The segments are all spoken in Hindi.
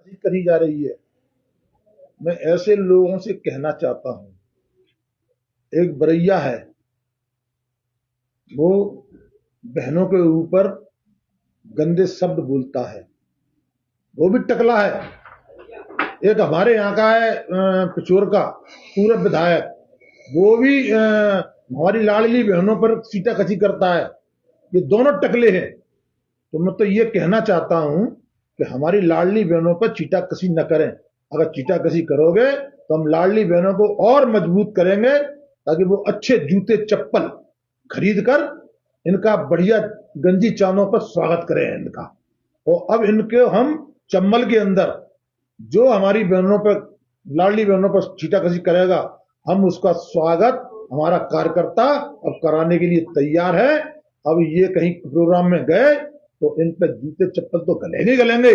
करी जा रही है। मैं ऐसे लोगों से कहना चाहता हूं, एक बरैया है, वो बहनों के ऊपर गंदे शब्द बोलता है, वो भी टकला है। एक हमारे यहाँ का है पिछोर का पूर्व विधायक, वो भी हमारी लाडली बहनों पर सीटाकशी करता है। ये दोनों टकले हैं। तो मैं तो ये कहना चाहता हूं कि हमारी लाडली बहनों पर चीटाकशी न करें। अगर चीटाकशी करोगे तो हम लाडली बहनों को और मजबूत करेंगे, ताकि वो अच्छे जूते चप्पल खरीद कर इनका बढ़िया गंजी चानों पर स्वागत करें इनका। और अब इनके हम चम्बल के अंदर जो हमारी बहनों पर, लाडली बहनों पर चीटाकशी करेगा, हम उसका स्वागत हमारा कार्यकर्ता अब कराने के लिए तैयार है। अब ये कहीं प्रोग्राम में गए तो इन पर जूते चप्पल तो गलेंगे,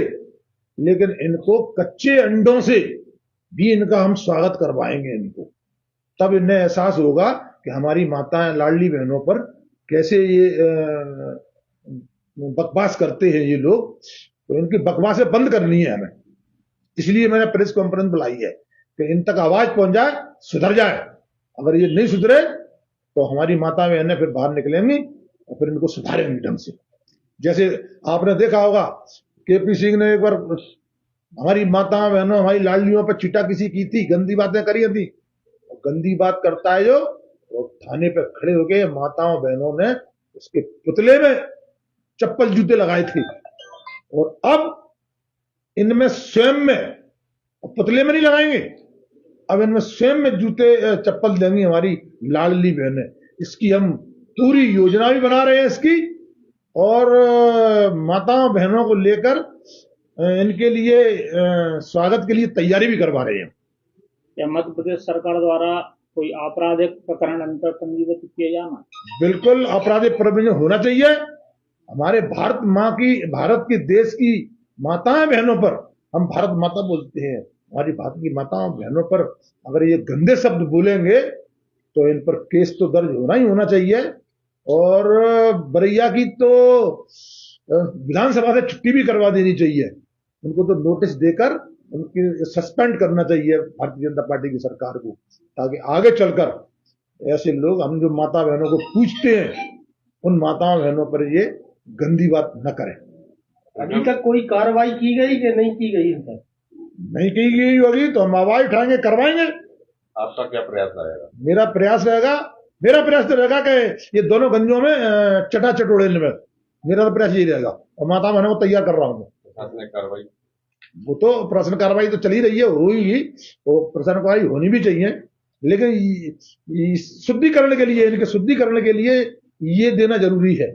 लेकिन इनको कच्चे अंडों से भी इनका हम स्वागत करवाएंगे इनको। तब इन्हें एहसास होगा कि हमारी माताएं, लाडली बहनों पर कैसे ये बकवास करते हैं ये लोग। तो इनकी बकवासें बंद करनी है हमें। इसलिए मैंने प्रेस कॉन्फ्रेंस बुलाई है कि इन तक आवाज पहुंच जाए, सुधर जाए। अगर ये नहीं सुधरे तो हमारी माता बहनें फिर बाहर निकलेंगी और फिर इनको सुधारेंगे ढंग से। जैसे आपने देखा होगा, केपी सिंह ने एक बार हमारी माताओं बहनों, हमारी लाडलियों पर चीटाकशी की थी, गंदी बातें करी थी। गंदी बात करता है जो, वो थाने पे खड़े होके माताओं बहनों ने उसके पुतले में चप्पल जूते लगाए थे। और अब इनमें स्वयं में, पुतले में नहीं लगाएंगे, अब इनमें स्वयं में जूते चप्पल देंगी हमारी लाडली बहनें। इसकी हम पूरी योजना भी बना रहे हैं इसकी, और माताओं बहनों को लेकर इनके लिए स्वागत के लिए तैयारी भी करवा रहे हैं। या मध्य प्रदेश सरकार द्वारा कोई आपराधिक प्रकरण अंतर पंजीबद्ध किया जाना? बिल्कुल, आपराधिक प्रकरण होना चाहिए। हमारे भारत की देश की माताएं बहनों पर, हम भारत माता बोलते हैं, हमारी भारत की माताओं बहनों पर अगर ये गंदे शब्द बोलेंगे तो इन पर केस तो दर्ज होना ही होना चाहिए। और बरैया की तो विधानसभा से छुट्टी भी करवा देनी चाहिए। उनको तो नोटिस देकर उनकी सस्पेंड करना चाहिए भारतीय जनता पार्टी की सरकार को, ताकि आगे चलकर ऐसे लोग, हम जो माता बहनों को पूछते हैं, उन माताओं बहनों पर ये गंदी बात न करें। अभी तक कोई कार्रवाई की गई कि नहीं की गई? नहीं की गई होगी तो हम आवाज उठाएंगे, करवाएंगे। आपका क्या प्रयास रहेगा? मेरा प्रयास तो रहेगा कि ये दोनों गंजों में चटा चटोड़ने में मेरा तो प्रयास यही रहेगा। और माता बहनों को तैयार कर रहा हूँ। प्रशासनिक कार्रवाई, वो तो प्रशासन कार्रवाई तो चली रही है, होगी, वो प्रशासन कार्रवाई होनी भी चाहिए। लेकिन शुद्धिकरण के लिए, इनके शुद्धिकरण के लिए ये देना जरूरी है।